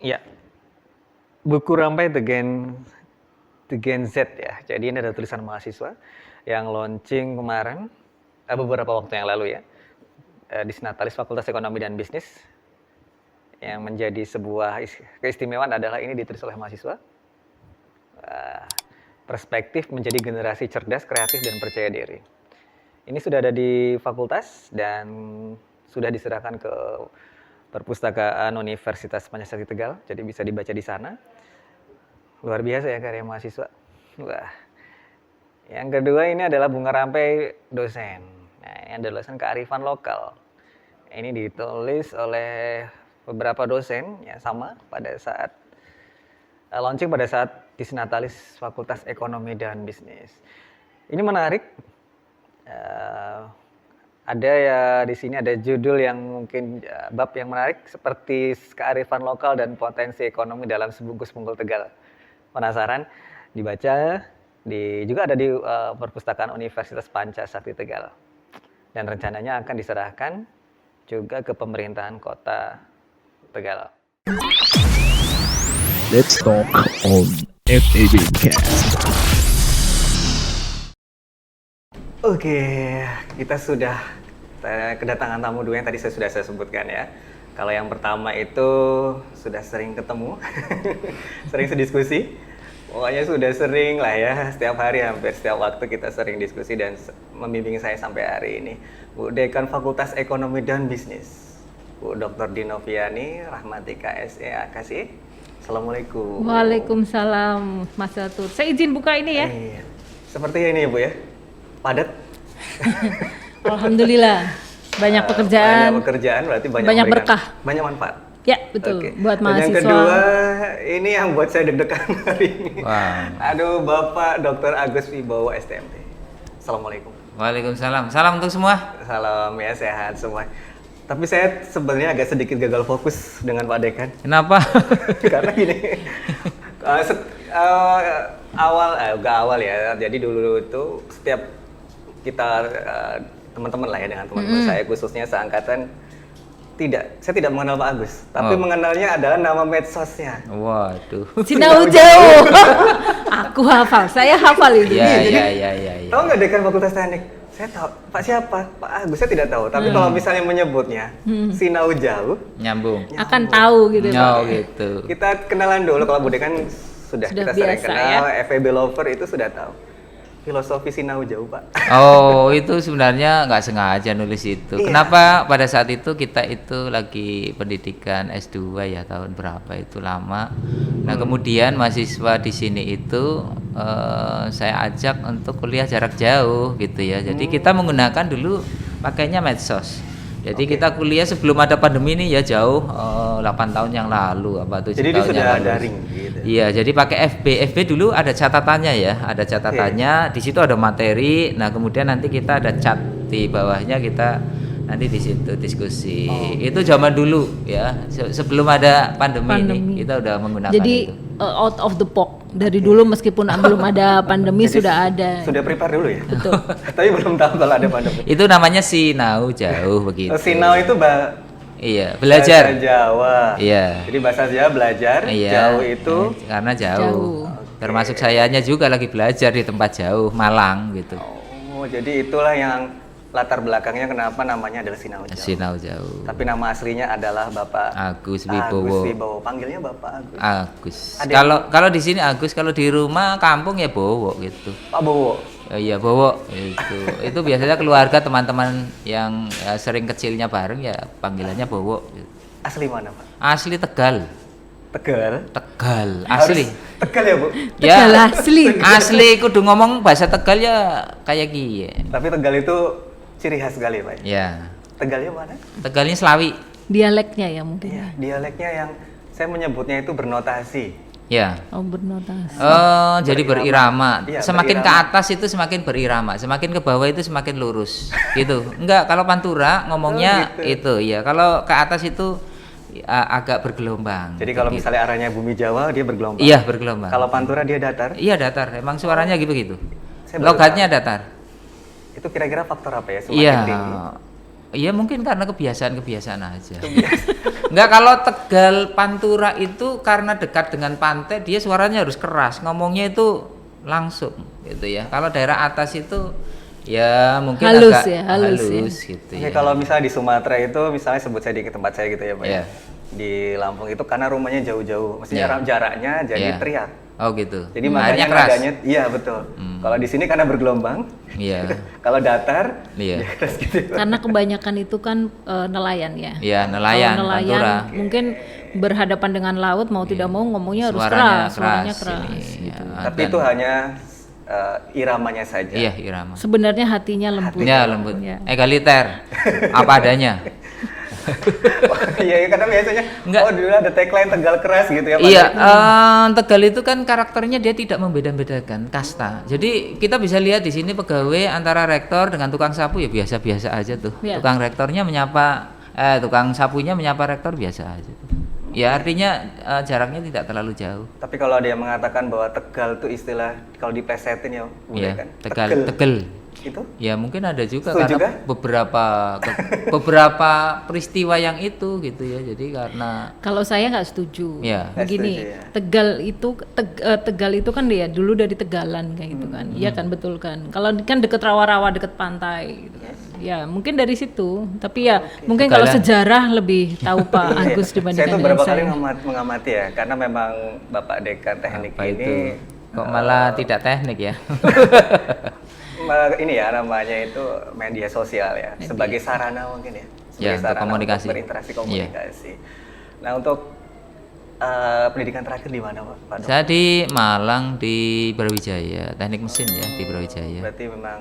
Ya, buku Rampai The Gen Z ya. Jadi ini ada tulisan mahasiswa yang launching kemarin, beberapa waktu yang lalu ya, di Sinatalis Fakultas Ekonomi dan Bisnis. Yang menjadi sebuah keistimewaan adalah ini ditulis oleh mahasiswa. Perspektif menjadi generasi cerdas, kreatif, dan percaya diri. Ini sudah ada di fakultas dan sudah diserahkan ke Perpustakaan Universitas Pancasila Tegal, jadi bisa dibaca di sana. Luar biasa ya karya mahasiswa. Wah. Yang kedua ini adalah Bunga Rampai dosen. Nah, yang ada dosen kearifan lokal. Ini ditulis oleh beberapa dosen ya sama pada saat launching pada saat di Sinatalis Fakultas Ekonomi dan Bisnis. Ini menarik. Ada ya di sini ada judul yang mungkin bab yang menarik seperti kearifan lokal dan potensi ekonomi dalam sebungkus pungkul Tegal. Penasaran? Dibaca juga ada di Perpustakaan Universitas Pancasila Tegal. Dan rencananya akan diserahkan juga ke pemerintahan Kota Tegal. Let's talk on FEB Cast. Oke, kita sudah kedatangan tamu dua yang tadi saya sebutkan ya. Kalau yang pertama itu sudah sering ketemu, sering sediskusi. Pokoknya sudah sering lah ya, setiap hari hampir setiap waktu kita sering diskusi dan membimbing saya sampai hari ini. Bu Dekan Fakultas Ekonomi dan Bisnis, Bu Dr. Dinoviani Rahmatika SEAKSI. Assalamualaikum. Waalaikumsalam Mas Atur. Saya izin buka ini ya. Iya. Seperti ini Bu ya. Padat. Alhamdulillah. Banyak pekerjaan. Banyak pekerjaan berarti banyak berkah. Banyak manfaat. Ya, betul. Oke. Buat Dan mahasiswa. yang kedua, ini yang buat saya deg-degan hari ini. Wow. Aduh, Bapak Dr. Agus Wibowo STMT. Assalamualaikum. Waalaikumsalam. Salam untuk semua. Salam ya, sehat semua. Tapi saya sebenarnya agak sedikit gagal fokus dengan Pak Dekan. Kenapa? Karena gini, enggak awal ya. Jadi dulu itu setiap kita teman-teman lah ya dengan teman-teman saya khususnya seangkatan saya tidak mengenal Pak Agus, tapi mengenalnya adalah nama medsosnya. Waduh. Sinau jauh. Aku hafal. Saya hafal ini. Iya. Tahu nggak Dekan Fakultas Teknik? Saya tahu. Pak siapa? Pak Agus saya tidak tahu. Tapi kalau misalnya menyebutnya Sinau jauh, Nyambung. Akan tahu gitu. Oh Pak. gitu. kita kenalan dulu. Kalau Bu Dekan sudah kita sering biasa, kenal, ya. FEB Lover itu sudah tahu. Filosofi Sinau jauh, Pak. Oh, itu sebenarnya nggak sengaja nulis itu. Iya. Kenapa pada saat itu kita itu lagi pendidikan S2 ya, tahun berapa itu lama. Nah, kemudian mahasiswa di sini itu saya ajak untuk kuliah jarak jauh gitu ya. Jadi kita menggunakan dulu pakainya medsos. Jadi kita kuliah sebelum ada pandemi ini ya jauh 8 tahun yang lalu apa 7 Jadi tahun dia sudah yang lalu. daring gitu. Iya, jadi pakai FB dulu ada catatannya ya, ada catatannya. Di situ ada materi. Nah, kemudian nanti kita ada chat di bawahnya, kita nanti di situ diskusi. Itu zaman dulu ya, sebelum ada pandemi ini kita udah menggunakan Jadi itu. out of the box. Dari dulu meskipun belum ada pandemi Jadi sudah ada. Sudah prepare dulu ya? Betul. Tapi belum tahu kalau ada pandemi. Itu namanya Sinau jauh begitu. Sinau itu Iya, belajar. bahasa Jawa. Iya. Jadi bahasa Jawa belajar, Iya. jauh itu Karena jauh. Jauh. Termasuk sayanya juga lagi belajar di tempat jauh, Malang gitu. oh, jadi itulah yang latar belakangnya kenapa namanya adalah Sinau Jauh. Sinau jauh. Tapi nama aslinya adalah Bapak Agus Agus Wibowo. Wibowo. Panggilnya Bapak Agus. Agus. Ada Kalau di sini Agus, kalau di rumah kampung ya Bowo gitu. Pak Bowo. Iya Bowo itu. Itu biasanya keluarga teman-teman yang sering kecilnya bareng ya panggilannya Bowo. Gitu. Asli mana, Pak? Asli Tegal. Tegal. Tegal. Asli. Harus Tegal ya, Bu? Tegal Ya. asli. Asli kudu ngomong bahasa Tegal ya kayak gini. Tapi Tegal itu ciri khas sekali, Pak. Ya. Tegalnya mana? Tegalnya Slawi. Dialeknya ya mungkin. Iya, dialeknya yang saya menyebutnya itu bernotasi. Ya. Oh, bernotasi. Oh, jadi berirama. Iya, Semakin ke berirama. atas itu semakin berirama, semakin ke bawah itu semakin lurus. Gitu. Enggak, kalau pantura ngomongnya Oh, gitu. itu ya. Kalau ke atas itu agak bergelombang. Jadi kalau Gitu. misalnya arahnya bumi Jawa, dia bergelombang. Iya, bergelombang. Kalau Pantura dia datar. Iya, datar. Emang suaranya gitu-gitu. Saya baru Logatnya datar. Itu kira-kira faktor apa ya? Semakin Iya. tinggi. Iya mungkin karena kebiasaan aja. Enggak, kalau Tegal Pantura itu karena dekat dengan pantai dia suaranya harus keras, ngomongnya itu langsung gitu ya. Kalau daerah atas itu ya mungkin Halus agak ya, halus gitu Oke, ya. kalau misalnya di Sumatera itu misalnya sebut saya di tempat saya gitu ya Pak. Iya. Di Lampung itu karena rumahnya jauh-jauh, maksudnya Iya. jaraknya jadi Iya. teriak. Oh gitu. Jadi Airnya makanya keras. nadanya, iya betul. Kalau di sini karena bergelombang, Iya. kalau datar, Iya. ya keras gitu. Karena kebanyakan itu kan nelayan ya. Iya, nelayan, Kalau nelayan Pantura. mungkin berhadapan dengan laut mau tidak mau ngomongnya harus Suaranya keras, suaranya keras keras. ini, Gitu. ya. Tapi Dan- itu hanya iramanya saja. Iya, irama. Sebenarnya hatinya lembut. Ya lembut, Ya. egaliter, apa adanya. Iya, karena biasanya Enggak. oh dulu ada tagline Tegal keras gitu ya Pak. Iya, Tegal itu kan karakternya dia tidak membeda-bedakan kasta. Jadi kita bisa lihat di sini pegawai antara rektor dengan tukang sapu ya biasa-biasa aja tuh. Iya. Tukang rektornya tukang sapunya menyapa rektor biasa aja tuh. Ya artinya jaraknya tidak terlalu jauh. Tapi kalau ada yang mengatakan bahwa Tegal itu istilah kalau diplesetin ya, Iya, kan. Tegel. Itu Ya mungkin ada juga Setuju karena beberapa peristiwa yang itu gitu ya. Jadi karena Kalau saya nggak setuju. Ya. Nggak Begini, setuju, ya. Tegal itu kan dia dulu dari Tegalan kayak gitu kan. Iya kan, betul kan. Kalau kan deket rawa-rawa, deket pantai gitu kan. Ya, mungkin dari situ. Tapi ya mungkin kalau Tegalan. sejarah lebih tahu Pak Iya. Agus Saya dibandingkan itu dengan berapa kali saya. mengamati ya, karena memang Bapak Dekan Teknik apa ini itu kok malah tidak teknik ya. ini ya namanya itu media sosial ya, sebagai sarana mungkin ya, sebagai Ya, untuk sarana komunikasi. berinteraksi komunikasi. Nah untuk pendidikan terakhir di mana Pak? Dok? Saya di Malang di Brawijaya, teknik mesin ya di Brawijaya. Berarti memang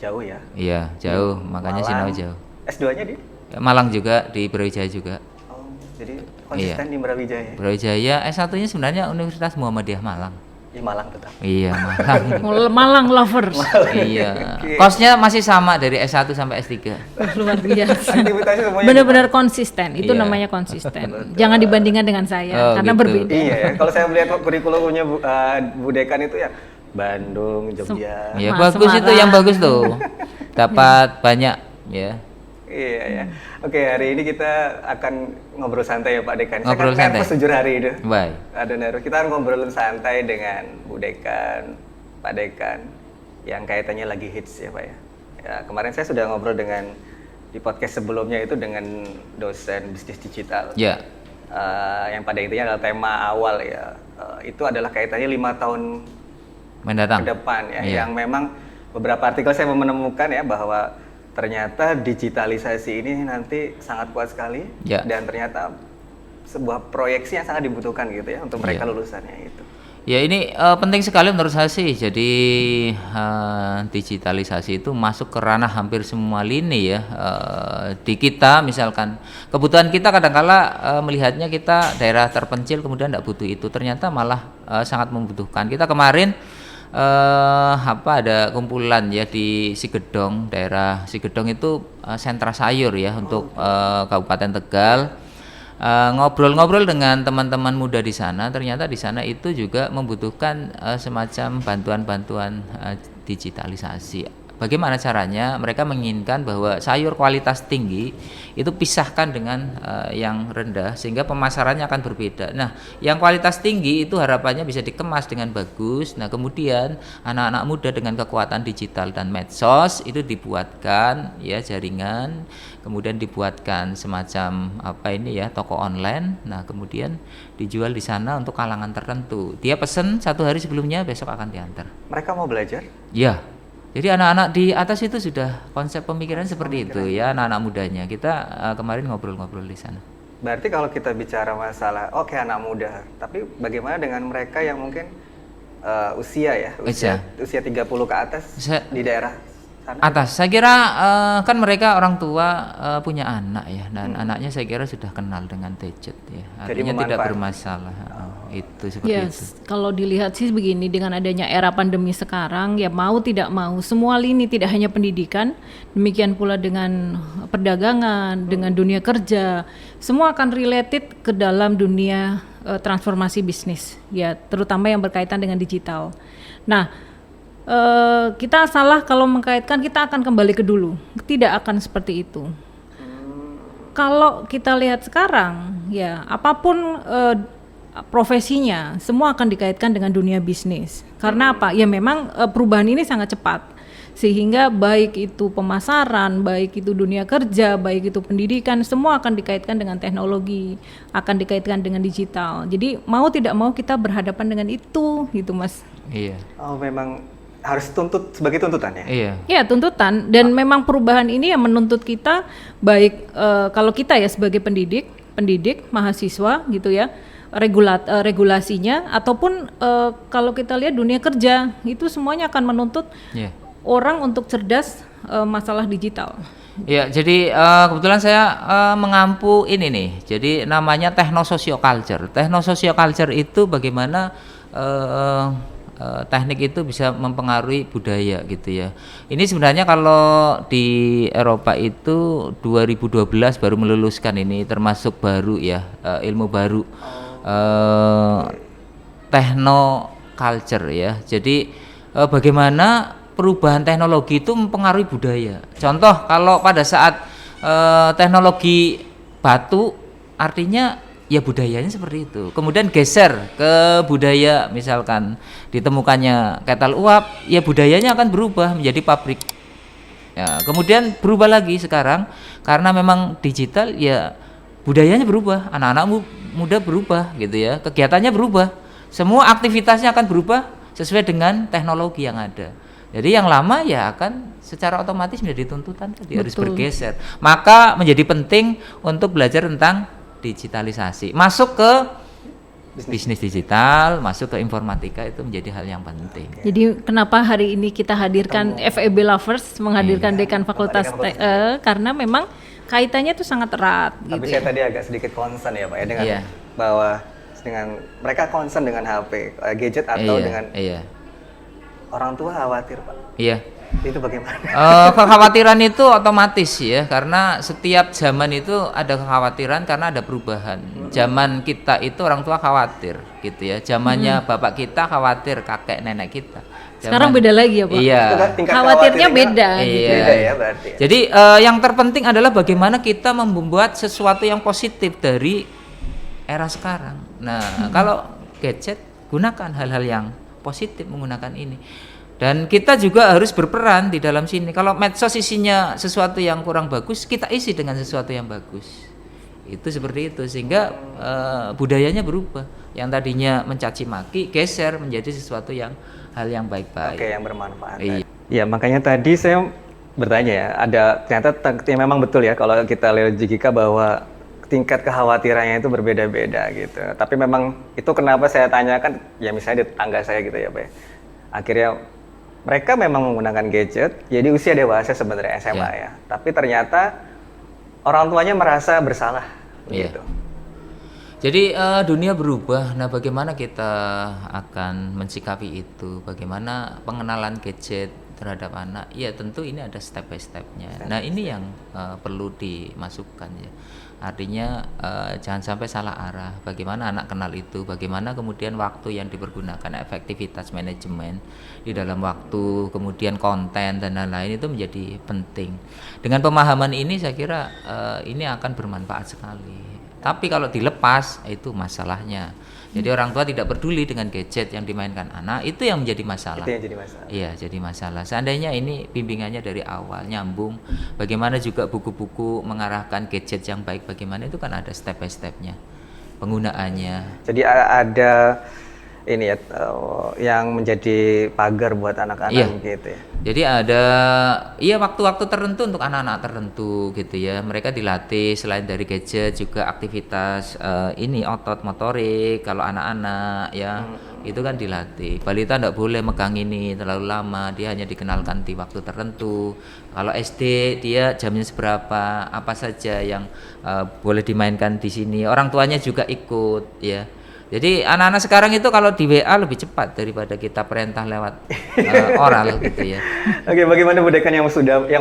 jauh ya. Iya, jauh, makanya Sinau jauh. S2-nya di? Ya, Malang juga di Brawijaya juga. Oh, jadi konsisten di Brawijaya. Brawijaya S1-nya sebenarnya Universitas Muhammadiyah Malang. Di Malang tetap. Iya, Malang. Malang lovers. Iya. Kosnya masih sama dari S1 sampai S3. Luar biasa. Aktivitasnya semuanya Benar-benar konsisten. Itu Iya. namanya konsisten. Jangan dibandingkan dengan saya Oh, karena gitu. berbeda. Iya ya, kalau saya melihat kurikulumnya Bu Dekan itu ya Bandung, Jogja. Ya Mas bagus itu Semarang. yang bagus tuh. Dapat banyak ya. Iya ya. Oke, hari ini kita akan ngobrol santai ya Pak Dekan. Ngobrol Saya kan santai. nervous jujur hari ini. Baik. Ada nervous. Kita akan ngobrol santai dengan Bu Dekan, Pak Dekan yang kaitannya lagi hits ya Pak ya. Ya, kemarin saya sudah ngobrol dengan di podcast sebelumnya itu dengan dosen bisnis digital. Ya. Yang pada intinya adalah tema awal ya. Itu adalah kaitannya 5 tahun Mendatang. ke depan ya, Iya. yang memang beberapa artikel saya menemukan ya bahwa ternyata digitalisasi ini nanti sangat kuat sekali Ya. dan ternyata sebuah proyeksi yang sangat dibutuhkan gitu ya untuk mereka Ya. lulusannya itu. Ya ini penting sekali menurut saya sih. Jadi digitalisasi itu masuk ke ranah hampir semua lini ya. Di kita misalkan kebutuhan kita kadangkala melihatnya kita daerah terpencil kemudian tidak butuh itu. Ternyata malah sangat membutuhkan. Kita kemarin ada kumpulan ya di Sigedong, daerah Sigedong itu sentra sayur ya untuk Kabupaten Tegal. Ngobrol-ngobrol dengan teman-teman muda di sana, ternyata di sana itu juga membutuhkan semacam bantuan-bantuan digitalisasi. Bagaimana caranya? Mereka menginginkan bahwa sayur kualitas tinggi itu pisahkan dengan yang rendah sehingga pemasarannya akan berbeda. Nah, yang kualitas tinggi itu harapannya bisa dikemas dengan bagus. Nah, kemudian anak-anak muda dengan kekuatan digital dan medsos itu dibuatkan ya jaringan, kemudian dibuatkan semacam toko online. Nah, kemudian dijual di sana untuk kalangan tertentu. Dia pesen 1 hari sebelumnya, besok akan diantar. Mereka mau belajar? Ya, jadi anak-anak di atas itu sudah konsep pemikiran seperti itu ya, anak-anak mudanya. Kita kemarin ngobrol-ngobrol di sana. Berarti kalau kita bicara masalah oke anak muda, tapi bagaimana dengan mereka yang mungkin usia 30 ke atas di daerah sana? Atas, saya kira kan mereka orang tua punya anak ya, dan anaknya saya kira sudah kenal dengan gadget ya, artinya tidak memanfaat. bermasalah. Itu seperti itu. Yes, kalau dilihat sih begini, dengan adanya era pandemi sekarang ya mau tidak mau semua lini, tidak hanya pendidikan, demikian pula dengan perdagangan, dengan dunia kerja, semua akan related ke dalam dunia transformasi bisnis ya, terutama yang berkaitan dengan digital. Nah, kita salah kalau mengkaitkan kita akan kembali ke dulu, tidak akan seperti itu. Kalau kita lihat sekarang, ya apapun profesinya, semua akan dikaitkan dengan dunia bisnis. Karena apa? Ya memang perubahan ini sangat cepat, sehingga baik itu pemasaran, baik itu dunia kerja, baik itu pendidikan, semua akan dikaitkan dengan teknologi, akan dikaitkan dengan digital. Jadi mau tidak mau kita berhadapan dengan itu, gitu Mas. Iya. Oh, memang harus tuntut sebagai tuntutan ya? Iya. Ya tuntutan, dan memang perubahan ini yang menuntut kita, baik kalau kita ya sebagai pendidik, mahasiswa gitu ya, regulasinya, ataupun kalau kita lihat dunia kerja, itu semuanya akan menuntut Iya. orang untuk cerdas masalah digital. Ya, jadi kebetulan saya mengampu ini nih. Jadi namanya techno-socio-culture. Techno-socio-culture itu bagaimana teknik itu bisa mempengaruhi budaya gitu ya. Ini sebenarnya kalau di Eropa itu 2012 baru meluluskan ini, termasuk baru ya, ilmu baru. Techno culture ya. Jadi bagaimana perubahan teknologi itu mempengaruhi budaya. Contoh kalau pada saat teknologi batu, artinya ya budayanya seperti itu. Kemudian geser ke budaya, misalkan ditemukannya ketel uap, ya budayanya akan berubah menjadi pabrik. Ya, kemudian berubah lagi sekarang karena memang digital, ya budayanya berubah, anak-anak muda berubah gitu ya, kegiatannya berubah, semua aktivitasnya akan berubah sesuai dengan teknologi yang ada. Jadi yang lama ya akan secara otomatis menjadi tuntutan, jadi harus bergeser. Maka menjadi penting untuk belajar tentang digitalisasi, masuk ke bisnis digital, masuk ke informatika, itu menjadi hal yang penting. Jadi kenapa hari ini kita hadirkan FEB Lovers, menghadirkan Dekan Fakultas karena memang kaitannya itu sangat erat. Tapi gitu saya ya. tadi agak sedikit concern ya Pak ya, dengan Iya. bahwa dengan mereka concern dengan HP, gadget atau dengan orang tua khawatir Pak. Iya. Itu bagaimana? Kekhawatiran itu otomatis ya, karena setiap zaman itu ada kekhawatiran karena ada perubahan. Zaman kita itu orang tua khawatir gitu ya, zamannya bapak kita khawatir, kakek nenek kita. Sekarang beda lagi ya Pak? Iya. Tingkat Khawatirnya khawatirnya beda gitu. Iya. Beda ya berarti. Ya? Jadi yang terpenting adalah bagaimana kita membuat sesuatu yang positif dari era sekarang. Nah, kalau gadget, gunakan hal-hal yang positif menggunakan ini. Dan kita juga harus berperan di dalam sini. Kalau medsos isinya sesuatu yang kurang bagus, kita isi dengan sesuatu yang bagus. Itu seperti itu, sehingga budayanya berubah. Yang tadinya mencaci maki geser menjadi sesuatu yang hal yang baik-baik. Oke, yang bermanfaat. Iya. Ya, makanya tadi saya bertanya ya, ada ternyata memang betul ya kalau kita lihat Jigika bahwa tingkat kekhawatirannya itu berbeda-beda gitu. Tapi memang itu kenapa saya tanyakan, ya misalnya di tetangga saya gitu ya Pak ya. Akhirnya mereka memang menggunakan gadget, jadi usia dewasa sebenarnya SMA ya. Tapi ternyata orang tuanya merasa bersalah begitu. Jadi dunia berubah. Nah, bagaimana kita akan mensikapi itu? Bagaimana pengenalan gadget terhadap anak? Ya tentu ini ada step by stepnya. Nah, ini yang perlu dimasukkan ya. Artinya jangan sampai salah arah. Bagaimana anak kenal itu? Bagaimana kemudian waktu yang dipergunakan, efektivitas manajemen di dalam waktu, kemudian konten dan lain-lain itu menjadi penting. Dengan pemahaman ini saya kira ini akan bermanfaat sekali. Tapi kalau dilepas itu masalahnya. Jadi orang tua tidak peduli dengan gadget yang dimainkan anak, itu yang menjadi masalah. Itu yang jadi masalah. Iya, jadi masalah. Seandainya ini bimbingannya dari awal nyambung, bagaimana juga buku-buku mengarahkan gadget yang baik, bagaimana itu kan ada step by stepnya penggunaannya. Jadi ada ini ya yang menjadi pagar buat anak-anak gitu ya. Jadi ada waktu-waktu tertentu untuk anak-anak tertentu gitu ya. Mereka dilatih selain dari gadget juga aktivitas ini otot motorik kalau anak-anak ya. Itu kan dilatih. Balita enggak boleh megang ini terlalu lama, dia hanya dikenalkan di waktu tertentu. Kalau SD dia jamnya seberapa, apa saja yang boleh dimainkan di sini. Orang tuanya juga ikut ya. Jadi anak-anak sekarang itu kalau di WA lebih cepat daripada kita perintah lewat oral gitu ya. Oke, bagaimana budekan yang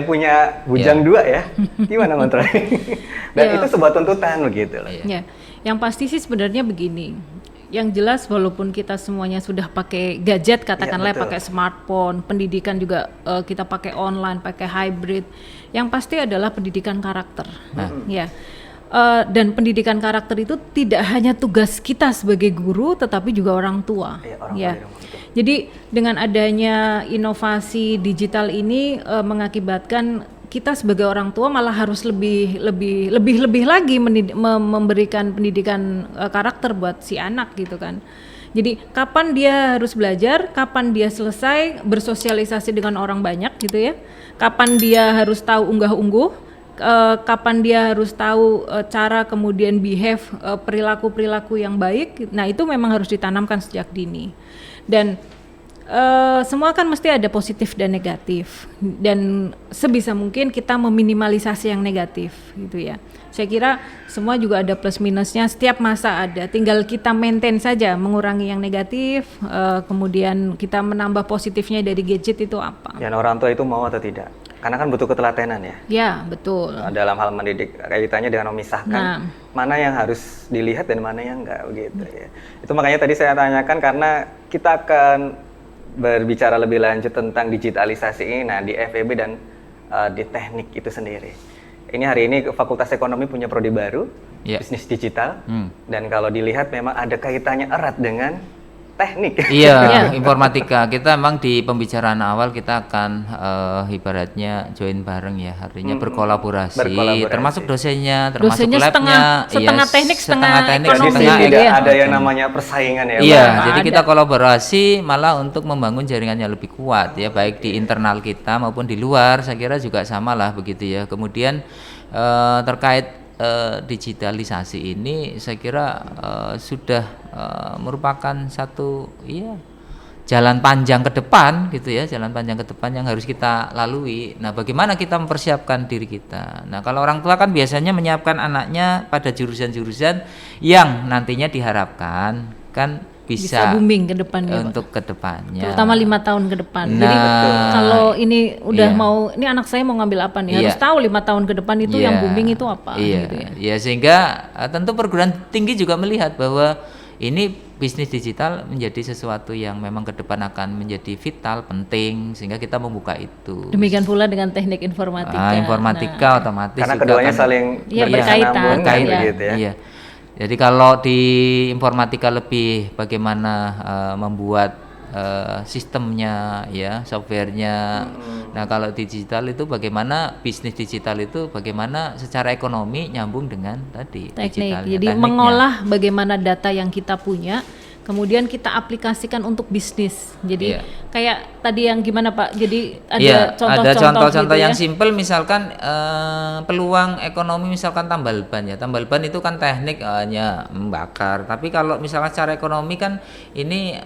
punya bujang dua ya? Gimana ngontrolnya? Dan itu sebuah tuntutan begitu loh. Ya, yang pasti sih sebenarnya begini. Yang jelas walaupun kita semuanya sudah pakai gadget, katakanlah pakai smartphone, pendidikan juga kita pakai online, pakai hybrid. Yang pasti adalah pendidikan karakter. Ya. Dan pendidikan karakter itu tidak hanya tugas kita sebagai guru, tetapi juga orang tua. Iya, orang tua Ya. di rumah, betul. Jadi dengan adanya inovasi digital ini mengakibatkan kita sebagai orang tua malah harus lebih lagi memberikan pendidikan karakter buat si anak gitu kan. Jadi kapan dia harus belajar, kapan dia selesai bersosialisasi dengan orang banyak gitu ya, kapan dia harus tahu unggah-ungguh, kapan dia harus tahu cara kemudian behave, perilaku-perilaku yang baik. Nah itu memang harus ditanamkan sejak dini. Dan semua kan mesti ada positif dan negatif, dan sebisa mungkin kita meminimalisasi yang negatif gitu ya. Saya kira semua juga ada plus minusnya, setiap masa ada, tinggal kita maintain saja, mengurangi yang negatif, kemudian kita menambah positifnya dari gadget itu apa. Dan orang tua itu mau atau tidak? Karena kan butuh ketelatenan ya. Ya betul. Dalam hal mendidik, kaitannya dengan memisahkan Nah. mana yang harus dilihat dan mana yang enggak begitu ya. Itu makanya tadi saya tanyakan karena kita akan berbicara lebih lanjut tentang digitalisasi ini, nah di FEB dan di teknik itu sendiri. Ini hari ini Fakultas Ekonomi punya prodi baru, Ya. bisnis digital, dan kalau dilihat memang ada kaitannya erat dengan teknik. Iya, informatika. Kita memang di pembicaraan awal kita akan ibaratnya join bareng ya, artinya berkolaborasi, termasuk dosennya, termasuk Dosennya labnya, setengah teknik, setengah ekonomi. Jadi Ekonomi, tidak ya. ada yang namanya persaingan ya. Iya, Pak? jadi ada. kita kolaborasi malah untuk membangun jaringannya lebih kuat ya, baik di internal kita maupun di luar. Saya kira juga sama lah begitu ya. Kemudian terkait digitalisasi ini, saya kira sudah merupakan satu jalan panjang ke depan gitu ya, jalan panjang ke depan yang harus kita lalui. Nah, bagaimana kita mempersiapkan diri kita? Nah, kalau orang tua kan biasanya menyiapkan anaknya pada jurusan-jurusan yang nantinya diharapkan kan bisa booming ke depannya, Pak. untuk ke depannya. Terutama 5 tahun ke depan. Nah, Jadi kalau ini udah iya. ini anak saya mau ngambil apa nih, Iya. harus tahu 5 tahun ke depan itu Iya, yang booming itu apa iya, gitu ya. ya sehingga tentu perguruan tinggi juga melihat bahwa ini bisnis digital menjadi sesuatu yang memang ke depan akan menjadi vital, penting, sehingga kita membuka itu. Demikian pula dengan teknik informatika. Informatika otomatis Karena juga keduanya kan- saling Iya, berkesinambungan berkaitan, kan iya. begitu ya. Iya. Jadi kalau di informatika lebih bagaimana membuat sistemnya ya, softwarenya. Nah, kalau digital itu bagaimana bisnis digital itu bagaimana secara ekonomi nyambung dengan tadi Teknik. digitalnya, Jadi tekniknya. mengolah bagaimana data yang kita punya, kemudian kita aplikasikan untuk bisnis. Jadi Iya. kayak tadi yang gimana Pak? Jadi ada Iya, contoh-contoh ada contoh-contoh gitu yang ya. simpel, misalkan peluang ekonomi, misalkan tambal ban ya. Tambal ban itu kan teknik hanya membakar, tapi kalau misalkan secara ekonomi kan ini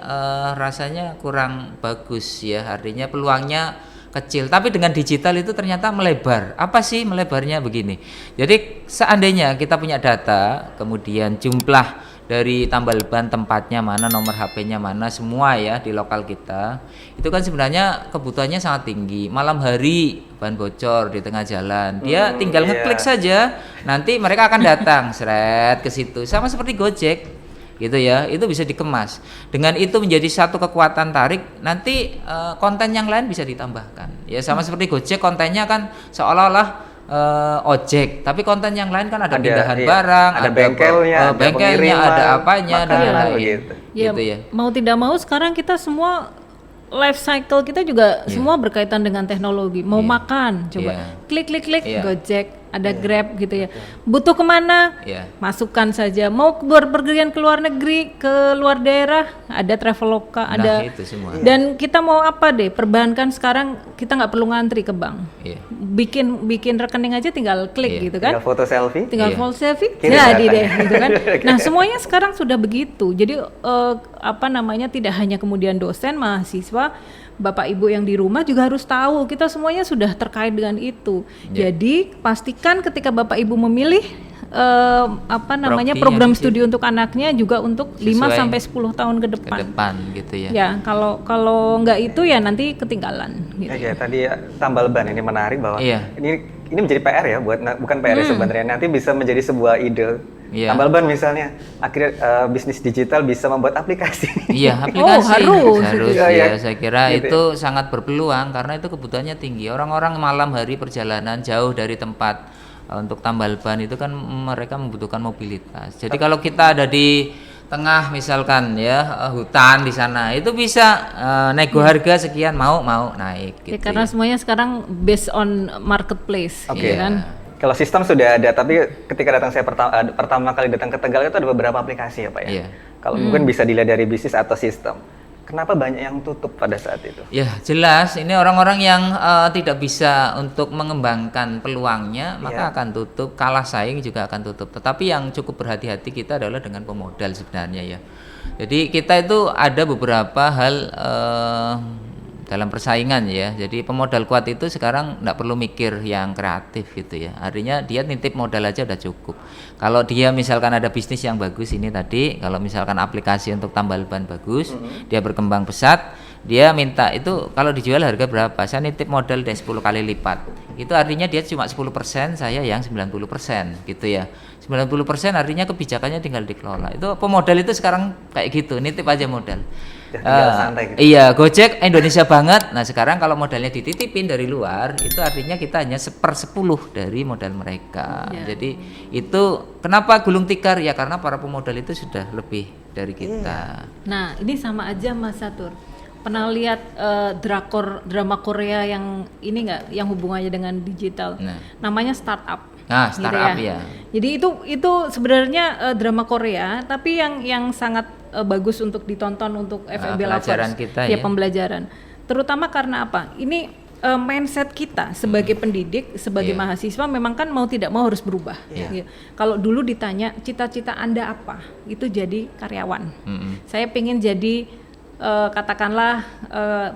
rasanya kurang bagus ya. Artinya peluangnya kecil, tapi dengan digital itu ternyata melebar. Apa sih melebarnya? Begini. Jadi seandainya kita punya data, kemudian jumlah dari tambal ban tempatnya mana, nomor HP-nya mana, semua ya di lokal kita, itu kan sebenarnya kebutuhannya sangat tinggi. Malam hari ban bocor di tengah jalan, dia tinggal ngeklik saja, nanti mereka akan datang seret ke situ, sama seperti Gojek gitu ya, itu bisa dikemas. Dengan itu menjadi satu kekuatan tarik, nanti konten yang lain bisa ditambahkan ya, sama seperti Gojek, kontennya kan seolah-olah ojek, tapi konten yang lain kan ada pindahan barang, ada bengkelnya, ada bengkelnya, pengiriman, ada apanya dan makanan, lain-lain begitu. Ya, gitu ya. mau tidak mau sekarang kita semua life cycle kita juga semua berkaitan dengan teknologi. Mau makan, coba klik Iya. Gojek, ada Grab gitu ya. Butuh kemana? Iya. Masukkan saja. Mau berpergian ke luar negeri, ke luar daerah, ada Traveloka, Nah, ada. itu semua. Dan kita mau apa deh? Perbankan sekarang kita nggak perlu ngantri ke bank. Iya. Bikin rekening aja tinggal klik Iya. gitu kan. Tinggal foto selfie. Tinggal Iya. full selfie Kirim jadi datanya. deh gitu kan. Nah, semuanya sekarang sudah begitu. Jadi tidak hanya kemudian dosen, mahasiswa, Bapak Ibu yang di rumah juga harus tahu kita semuanya sudah terkait dengan itu. Ya. Jadi pastikan ketika Bapak Ibu memilih Propertinya program di situ. studi untuk anaknya juga untuk 5 Sesuai sampai 10 tahun ke Ke depan. depan gitu ya. Ya, kalau nggak itu ya nanti ketinggalan gitu. Oke, tadi tambal ban ini menarik bahwa Iya. ini menjadi PR ya buat bukan PR ya sebenarnya, nanti bisa menjadi sebuah ide. Iya. Tambal ban misalnya, akhirnya bisnis digital bisa membuat aplikasi. Oh, Iya, aplikasi harus. Iya, ya. iya. Saya kira Gitu. itu sangat berpeluang karena itu kebutuhannya tinggi. Orang-orang malam hari perjalanan jauh dari tempat untuk tambal ban itu kan mereka membutuhkan mobilitas. Jadi kalau kita ada di tengah misalkan ya hutan di sana itu bisa nego harga sekian mau naik Ya, gitu. karena semuanya sekarang based on marketplace, Oke. ya kan? Kalau sistem sudah ada, tapi ketika saya pertama kali datang ke Tegal itu ada beberapa aplikasi ya Pak ya. Iya. Kalau mungkin bisa dilihat dari bisnis atau sistem. Kenapa banyak yang tutup pada saat itu? Ya jelas ini orang-orang yang tidak bisa untuk mengembangkan peluangnya maka Iya. akan tutup, kalah saing juga akan tutup. Tetapi yang cukup berhati-hati kita adalah dengan pemodal sebenarnya ya. Jadi kita itu ada beberapa hal dalam persaingan ya. Jadi pemodal kuat itu sekarang nggak perlu mikir yang kreatif gitu ya. Artinya dia nitip modal aja udah cukup. Kalau dia misalkan ada bisnis yang bagus ini tadi, kalau misalkan aplikasi untuk tambal ban bagus, dia berkembang pesat, dia minta itu kalau dijual harga berapa? Saya nitip modal deh 10 kali lipat. Itu artinya dia cuma 10%, saya yang 90% gitu ya. 90% artinya kebijakannya tinggal dikelola. Itu pemodal itu sekarang kayak gitu, nitip aja modal. Ya, tinggal santai gitu. Iya, Gojek Indonesia banget. Nah sekarang kalau modalnya dititipin dari luar, itu artinya kita hanya 1/10 dari modal mereka. Ya. Jadi itu kenapa gulung tikar ya karena para pemodal itu sudah lebih dari kita. Nah, ini sama aja Mas Satur. Pernah lihat drama Korea yang ini nggak, yang hubungannya dengan digital? Nah. Namanya Startup. Nah, Gitu startup ya. Jadi itu sebenarnya drama Korea, tapi yang sangat bagus untuk ditonton untuk FEB lovers. Pelajaran kita ya. ya. Pembelajaran. Terutama karena apa? Ini mindset kita sebagai pendidik, sebagai Iya. mahasiswa memang kan mau tidak mau harus berubah. Iya. Ya. Kalau dulu ditanya cita-cita Anda apa? Itu jadi karyawan. Mm-mm. Saya pengen jadi katakanlah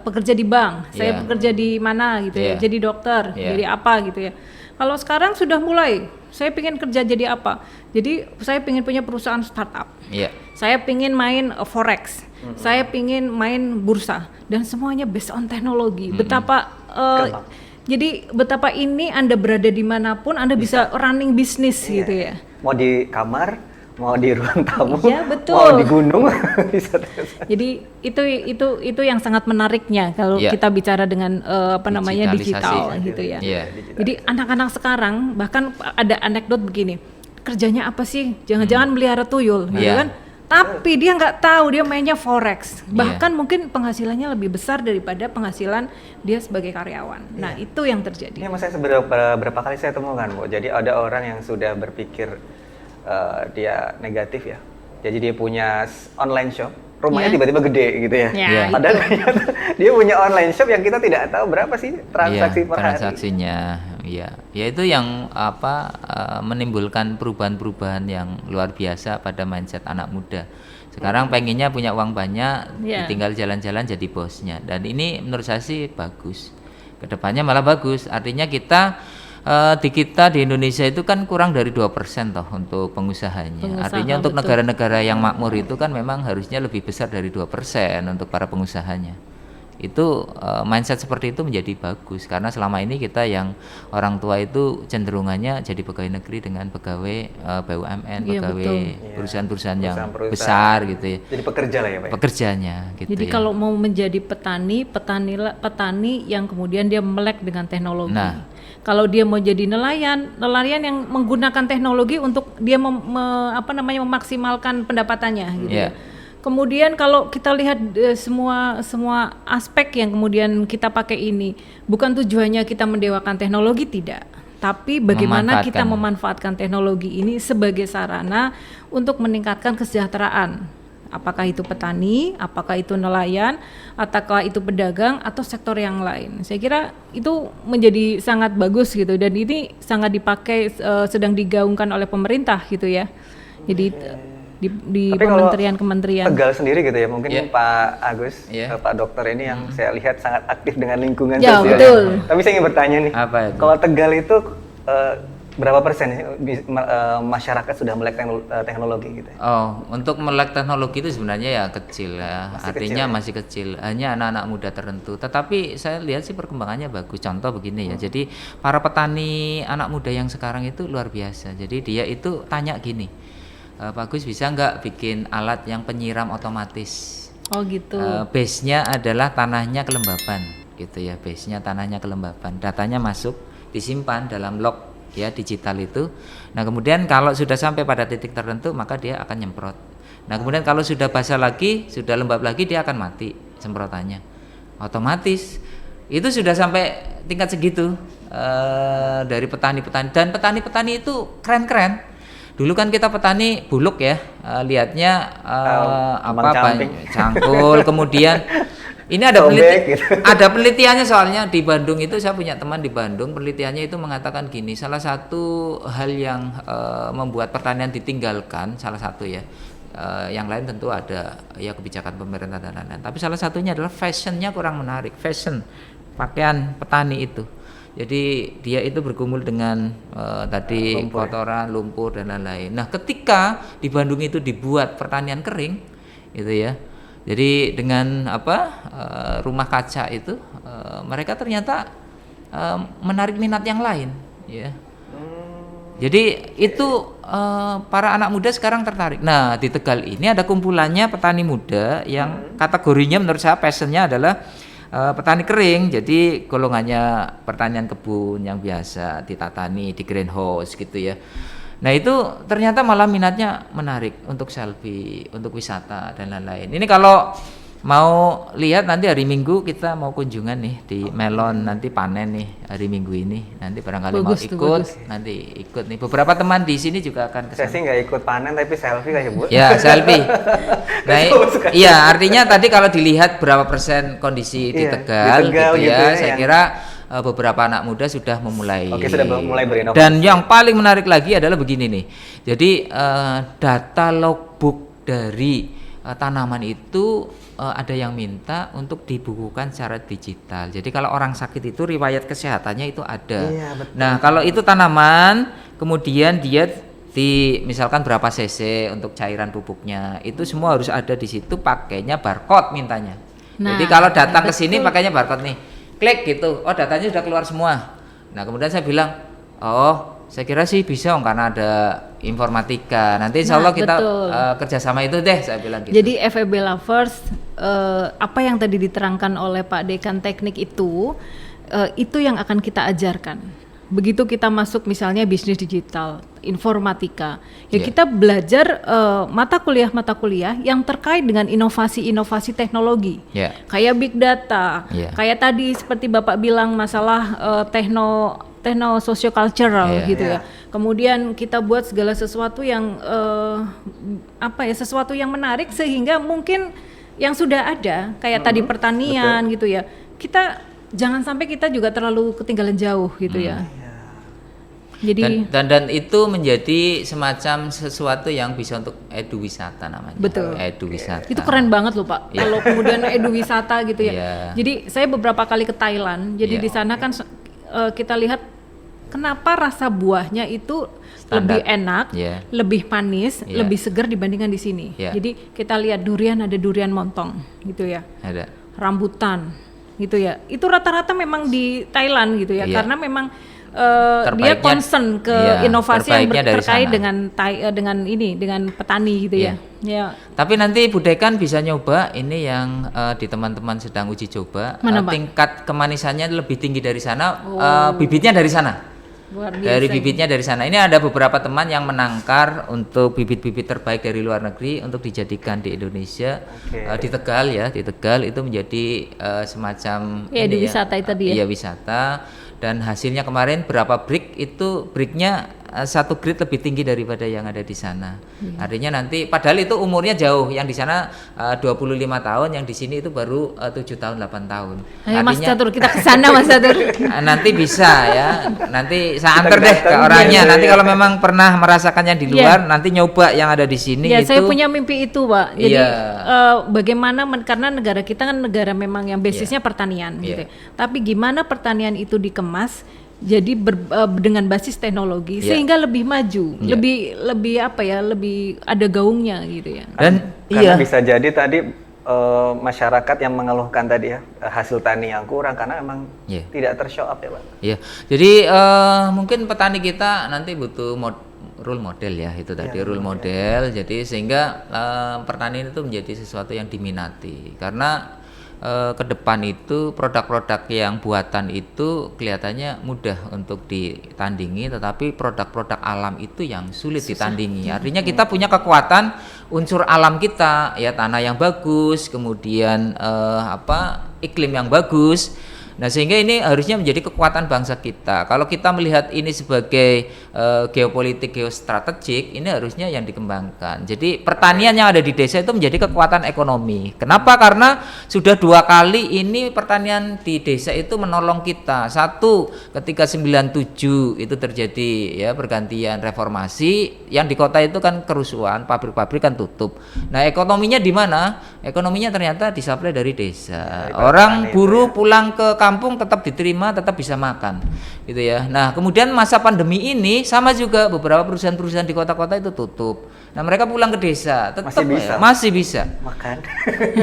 pekerja di bank, saya Iya. bekerja di mana gitu ya, Iya. jadi dokter, Iya. jadi apa gitu ya. Kalau sekarang sudah mulai, saya pengen kerja jadi apa? Jadi saya pengen punya perusahaan startup, Iya. saya pengen main forex, saya pengen main bursa, dan semuanya based on teknologi. Betapa Gampang. jadi betapa ini Anda berada dimanapun Anda bisa running bisnis gitu ya. Mau di kamar, mau di ruang tamu, Iya, betul. mau di gunung, bisa. Jadi itu yang sangat menariknya kalau Iya. kita bicara dengan apa namanya Digitalisasi. digital gitu ya. Iya. Jadi anak-anak sekarang bahkan ada anekdot begini, kerjanya apa sih? Jangan-jangan melihara tuyul, gitu Iya. kan? Tapi dia nggak tahu dia mainnya forex. Iya. Bahkan mungkin penghasilannya lebih besar daripada penghasilan dia sebagai karyawan. Nah itu yang terjadi. Ini mas saya berapa kali saya temukan Bu. Jadi ada orang yang sudah berpikir dia negatif ya. Jadi dia punya online shop, rumahnya Iya. tiba-tiba gede gitu ya. Ya, Iya. Padahal ternyata dia punya online shop yang kita tidak tahu berapa sih transaksi Iya, per hari. transaksinya, ya itu yang menimbulkan perubahan-perubahan yang luar biasa pada mindset anak muda. Sekarang pengennya punya uang banyak, Iya. tinggal jalan-jalan jadi bosnya. Dan ini menurut saya sih bagus. Kedepannya malah bagus. Artinya kita di Indonesia itu kan kurang dari 2% toh untuk pengusahanya. Pengusaha, Artinya untuk betul. negara-negara yang makmur itu kan memang harusnya lebih besar dari 2% untuk para pengusahanya. Itu mindset seperti itu menjadi bagus karena selama ini kita yang orang tua itu cenderungannya jadi pegawai negeri dengan pegawai BUMN, Iya, pegawai betul. perusahaan-perusahaan yang Perusahaan-perusahaan. besar gitu ya. Jadi pekerja lah ya Pak. Pekerjanya gitu Jadi ya. kalau mau menjadi petani yang kemudian dia melek dengan teknologi. Nah. Kalau dia mau jadi nelayan yang menggunakan teknologi untuk dia memaksimalkan pendapatannya gitu ya. Iya. Kemudian kalau kita lihat semua aspek yang kemudian kita pakai ini, bukan tujuannya kita mendewakan teknologi, tidak. Tapi bagaimana kita memanfaatkan teknologi ini sebagai sarana untuk meningkatkan kesejahteraan. Apakah itu petani, apakah itu nelayan, ataukah itu pedagang atau sektor yang lain. Saya kira itu menjadi sangat bagus gitu, dan ini sangat dipakai, sedang digaungkan oleh pemerintah gitu ya. Jadi di Tapi kalau kementerian-kementerian. Tegal sendiri gitu ya, mungkin Iya. Pak Agus, Iya. Pak Dokter ini yang saya lihat sangat aktif dengan lingkungan Ya, sosial. betul. Tapi saya ingin bertanya nih, Apa itu? kalau Tegal itu berapa persen masyarakat sudah melek teknologi gitu? Oh, untuk melek teknologi itu sebenarnya ya kecil ya. Masih Artinya kecil ya? masih kecil. Hanya anak-anak muda tertentu. Tetapi saya lihat sih perkembangannya bagus. Contoh begini ya. Jadi para petani anak muda yang sekarang itu luar biasa. Jadi dia itu tanya gini, Pak Gus bisa nggak bikin alat yang penyiram otomatis? Oh gitu. Base-nya adalah tanahnya kelembaban gitu ya. Base-nya tanahnya kelembaban. Datanya masuk, disimpan dalam log ya digital itu. Nah kemudian kalau sudah sampai pada titik tertentu maka dia akan nyemprot. Nah kemudian kalau sudah basah lagi, sudah lembab lagi, dia akan mati semprotannya. Otomatis itu sudah sampai tingkat segitu dari petani-petani, dan petani-petani itu keren-keren. Dulu kan kita petani buluk ya, lihatnya cangkul, kemudian ini ada Gitu. ada penelitiannya, soalnya di Bandung itu saya punya teman di Bandung, penelitiannya itu mengatakan gini, salah satu hal yang membuat pertanian ditinggalkan, salah satu ya, yang lain tentu ada ya kebijakan pemerintah dan lain-lain, tapi salah satunya adalah fashionnya kurang menarik, fashion pakaian petani itu. Jadi dia itu bergumul dengan tadi lumpur, kotoran, lumpur dan lain-lain. Nah, ketika di Bandung itu dibuat pertanian kering, gitu ya. Jadi dengan rumah kaca itu, mereka ternyata menarik minat yang lain, ya. Jadi itu para anak muda sekarang tertarik. Nah, di Tegal ini ada kumpulannya petani muda yang kategorinya menurut saya passionnya adalah petani kering, jadi golongannya pertanian kebun yang biasa ditatani di greenhouse gitu ya. Nah itu ternyata malah minatnya menarik untuk selfie, untuk wisata dan lain-lain. Ini kalau mau lihat nanti hari Minggu kita mau kunjungan nih di Melon, nanti panen nih hari Minggu ini. Nanti barangkali mau ikut, nanti ikut nih. Beberapa teman di sini juga akan kesana. Saya sih nggak ikut panen tapi selfie kayak Bu. Ya selfie. Nah, iya artinya tadi kalau dilihat berapa persen kondisi di Tegal gitu ya, saya kira beberapa anak muda sudah memulai. Oke, sudah mulai berinovasi. Dan yang paling menarik lagi adalah begini nih. Jadi data logbook dari tanaman itu ada yang minta untuk dibukukan secara digital. Jadi kalau orang sakit itu riwayat kesehatannya itu ada. Iya, betul. Nah, kalau itu tanaman, kemudian dia misalkan berapa cc untuk cairan pupuknya, itu semua harus ada di situ, pakainya barcode mintanya. Nah, jadi kalau datang ke sini pakainya barcode nih, klik gitu, oh datanya sudah keluar semua. Nah kemudian saya bilang, oh saya kira sih bisa karena ada informatika. Nanti insya Allah kita kerjasama itu deh, saya bilang gitu. Jadi FEB Lovers, apa yang tadi diterangkan oleh Pak Dekan teknik itu yang akan kita ajarkan. Begitu kita masuk misalnya bisnis digital, informatika, ya kita belajar mata kuliah yang terkait dengan inovasi-inovasi teknologi, kayak big data, kayak tadi seperti Bapak bilang masalah techno sociocultural gitu ya. Kemudian kita buat segala sesuatu yang sesuatu yang menarik sehingga mungkin yang sudah ada kayak tadi pertanian gitu ya. Kita jangan sampai kita juga terlalu ketinggalan jauh gitu ya. Jadi dan itu menjadi semacam sesuatu yang bisa untuk eduwisata namanya. Betul. Eduwisata. Itu keren banget loh Pak. Kalau kemudian eduwisata gitu ya. Jadi saya beberapa kali ke Thailand. Jadi di sana kan kita lihat kenapa rasa buahnya itu lebih enak, lebih manis, lebih segar dibandingkan di sini. Jadi kita lihat durian, ada durian montong gitu ya. Ada. Rambutan gitu ya. Itu rata-rata memang di Thailand gitu ya. Karena memang dia concern ke inovasi yang terkait dengan petani gitu ya. Tapi nanti Bu Dekan bisa nyoba ini yang di teman-teman sedang uji coba. Tingkat kemanisannya lebih tinggi dari sana, bibitnya dari sana. Dari bibitnya dari sana. Ini ada beberapa teman yang menangkar untuk bibit-bibit terbaik dari luar negeri untuk dijadikan di Indonesia. Di Tegal ya, di Tegal itu menjadi semacam di wisata itu dia. Iya wisata. Dan hasilnya kemarin berapa brick itu bricknya satu grade lebih tinggi daripada yang ada di sana. Artinya nanti padahal itu umurnya jauh, yang di sana 25 tahun, yang di sini itu baru 7 tahun 8 tahun. Ayo Mas Catur, kita ke sana Mas Catur. Nanti bisa ya. Nanti saya antar deh ke orangnya. Nanti kalau memang pernah merasakannya di luar, nanti nyoba yang ada di sini itu. Saya punya mimpi itu, Pak. Jadi bagaimana karena negara kita kan negara memang yang basisnya pertanian gitu. Tapi gimana pertanian itu dikemas jadi dengan basis teknologi sehingga lebih maju, lebih lebih ada gaungnya gitu ya. Dan karena bisa jadi tadi masyarakat yang mengeluhkan tadi ya hasil tani yang kurang karena memang tidak tershow up ya Pak. Iya. Jadi mungkin petani kita nanti butuh role model ya, itu tadi role model. Jadi sehingga pertanian itu menjadi sesuatu yang diminati karena ke depan itu produk-produk yang buatan itu kelihatannya mudah untuk ditandingi, tetapi produk-produk alam itu yang sulit ditandingi. Artinya kita punya kekuatan unsur alam kita, ya tanah yang bagus, kemudian iklim yang bagus. Nah, sehingga ini harusnya menjadi kekuatan bangsa kita. Kalau kita melihat ini sebagai geopolitik, geostrategik, ini harusnya yang dikembangkan. Jadi pertanian yang ada di desa itu menjadi kekuatan ekonomi. Kenapa? Karena sudah 2 kali ini pertanian di desa itu menolong kita. Satu, ketika 97 itu terjadi ya pergantian reformasi, yang di kota itu kan kerusuhan, pabrik-pabrik kan tutup. Nah, ekonominya di mana? Ekonominya ternyata disuplai dari desa. Orang buruh pulang ke kampung tetap diterima, tetap bisa makan, gitu ya. Nah, kemudian masa pandemi ini sama juga, beberapa perusahaan-perusahaan di kota-kota itu tutup. Nah, mereka pulang ke desa, tetap masih bisa makan.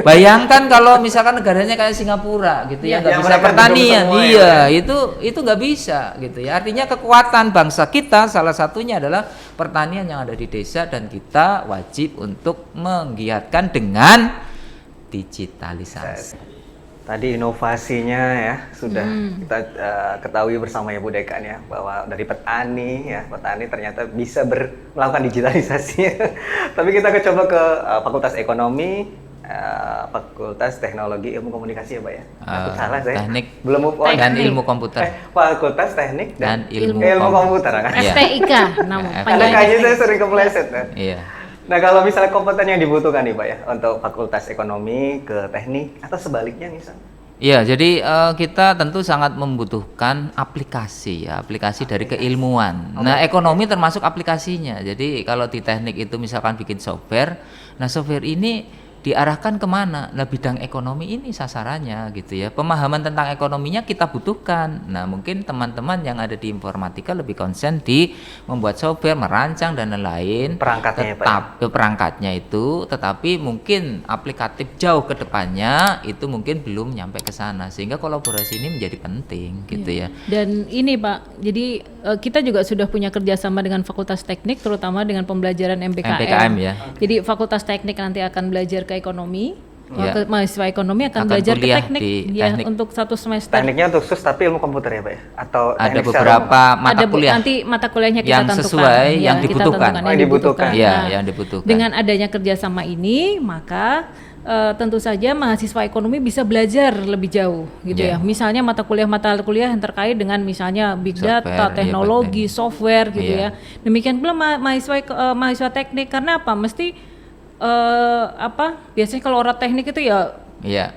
Bayangkan kalau misalkan negaranya kayak Singapura, gitu ya, nggak bisa pertanian, iya, itu nggak bisa, gitu ya. Artinya kekuatan bangsa kita salah satunya adalah pertanian yang ada di desa, dan kita wajib untuk menggiatkan dengan digitalisasi. Tadi inovasinya ya sudah kita ketahui bersama ya Bu Dekan ya, bahwa dari petani ternyata bisa melakukan digitalisasi. Tapi kita coba ke Fakultas Ekonomi, Fakultas Teknologi Ilmu Komunikasi ya Pak ya. Aku salah saya. Teknik belum move on. dan Ilmu Komputer. Fakultas Teknik dan Ilmu Komputer kan. FTIK nama Karena panggilan. kayaknya saya sering kepleset kan. Iya. Nah, kalau misalnya kompeten yang dibutuhkan nih Pak ya untuk Fakultas Ekonomi ke Teknik atau sebaliknya misalnya. Iya, jadi kita tentu sangat membutuhkan aplikasi ya, aplikasi dari keilmuan. Nah, ekonomi termasuk aplikasinya. Jadi kalau di teknik itu misalkan bikin software, nah software ini diarahkan kemana? Nah, bidang ekonomi ini sasarannya gitu ya. Pemahaman tentang ekonominya kita butuhkan. Nah, mungkin teman-teman yang ada di informatika lebih konsen di membuat software, merancang dan lain-lain. Perangkatnya tetap ke perangkatnya itu, tetapi mungkin aplikatif jauh ke depannya itu mungkin belum nyampe ke sana. Sehingga kolaborasi ini menjadi penting gitu ya. Dan ini Pak, jadi kita juga sudah punya kerjasama dengan Fakultas Teknik, terutama dengan pembelajaran MBKM ya. Jadi Fakultas Teknik nanti akan belajar ke ekonomi, Ya. mahasiswa ekonomi akan Akan belajar ke kuliah teknik, di ya teknik. untuk 1 semester. Tekniknya untuk khusus tapi ilmu komputer ya Pak ya? Atau Ada teknik secara beberapa umum? mata kuliah Nanti mata kuliahnya kita yang tentukan, sesuai, yang kita dibutuhkan. tentukan, Oh, yang dibutuhkan. Iya, Nah, yang dibutuhkan. Dengan adanya kerjasama ini, maka tentu saja mahasiswa ekonomi bisa belajar lebih jauh, gitu Ya. ya. Misalnya mata kuliah yang terkait dengan misalnya big data, Software, teknologi, software, gitu Iya. ya. Demikian pula mahasiswa teknik, karena apa? Mesti biasanya kalau orang teknik itu ya Iya,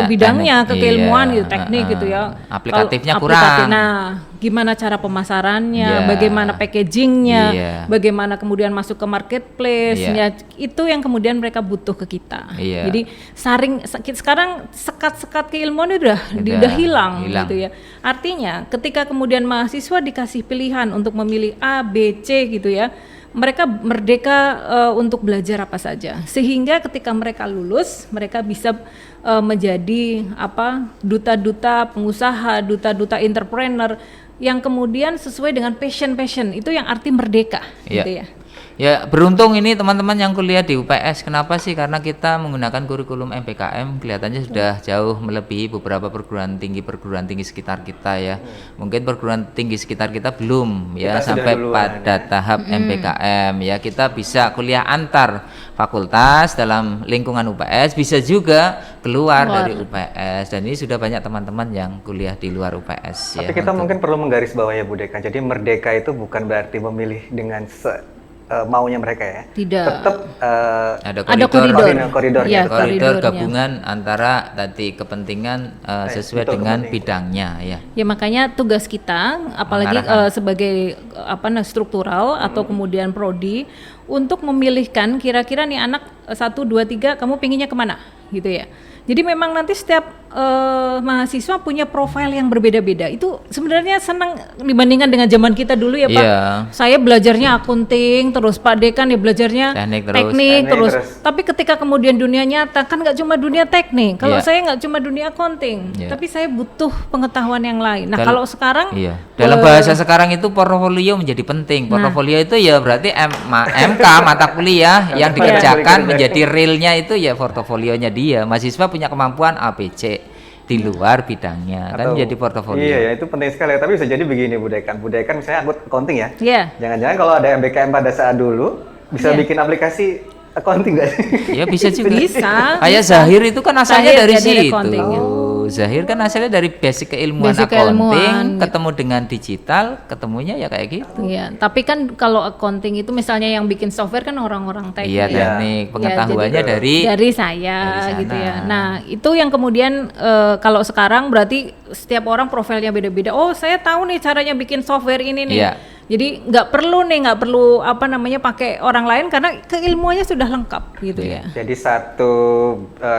bidangnya teknik. keilmuan Iya, gitu, teknik gitu ya. Aplikatifnya Kalau kurang. Nah, gimana cara pemasarannya, Iya. bagaimana packagingnya, Iya. bagaimana kemudian masuk ke marketplace, Iya. ya, itu yang kemudian mereka butuh ke kita. Iya. Jadi sekarang sekat-sekat keilmuan udah hilang gitu ya. Artinya ketika kemudian mahasiswa dikasih pilihan untuk memilih A, B, C gitu ya, mereka merdeka untuk belajar apa saja, sehingga ketika mereka lulus mereka bisa menjadi duta-duta pengusaha, duta-duta entrepreneur yang kemudian sesuai dengan passion itu yang arti merdeka. Iya. Gitu ya. Ya, beruntung ini teman-teman yang kuliah di UPS. Kenapa sih? Karena kita menggunakan kurikulum MPKM, kelihatannya sudah jauh melebihi beberapa perguruan tinggi sekitar kita ya. Mungkin perguruan tinggi sekitar kita belum ya Kita sudah sampai duluan, pada tahap MPKM ya. Kita bisa kuliah antar fakultas dalam lingkungan UPS, bisa juga keluar dari UPS, dan ini sudah banyak teman-teman yang kuliah di luar UPS. Tapi ya, kita mungkin perlu menggarisbawahi ya Bu Dekan. Jadi merdeka itu bukan berarti memilih dengan maunya mereka ya. Tidak. Tetap ada koridornya. Iya, koridor koridornya. gabungan antara tadi kepentingan sesuai betul, dengan kepentingan. bidangnya ya. Ya makanya tugas kita, apalagi Mengarahkan. sebagai struktural atau kemudian prodi, untuk memilihkan kira-kira nih anak 1, 2, 3 kamu pinginnya kemana gitu ya. Jadi memang nanti setiap mahasiswa punya profil yang berbeda-beda. Itu sebenarnya senang dibandingkan dengan zaman kita dulu ya Pak. Iya. Saya belajarnya akunting, terus Pak Dekan ya belajarnya Teknik teknik terus. terus. Tapi ketika kemudian dunia nyata kan nggak cuma dunia teknik. Kalau Iya. saya nggak cuma dunia accounting, Iya. tapi saya butuh pengetahuan yang lain. Nah kalau sekarang Iya. Dalam bahasa sekarang itu portofolio menjadi penting. Portofolio itu ya berarti MK mata kuliah yang dikerjakan menjadi realnya itu ya portofolionya dia. Mahasiswa punya kemampuan ABC di luar bidangnya kan Atau- menjadi portofolio. Iya ya, itu penting sekali. Tapi bisa jadi begini Bu Dekan. Bu Dekan misalnya accounting ya. Iya. Jangan-jangan kalau ada MBKM pada saat dulu bisa Iya. bikin aplikasi accounting nggak sih? Ya bisa juga. Bisa. Kayak Zahir itu kan asalnya Zahir dari jadi situ. accounting, ya. Zahir kan asalnya dari basic keilmuan Basic accounting, keilmuan, gitu. ketemu dengan digital, ketemunya ya kayak gitu. Iya, tapi kan kalau accounting itu misalnya yang bikin software kan orang-orang teknik. Iya, teknik pengetahuannya jadi dari saya dari sana. gitu ya. Nah, itu yang kemudian kalau sekarang berarti setiap orang profilnya beda-beda. Oh, saya tahu nih caranya bikin software ini nih. Iya. Jadi nggak perlu apa namanya pakai orang lain karena keilmuannya sudah lengkap gitu ya. Jadi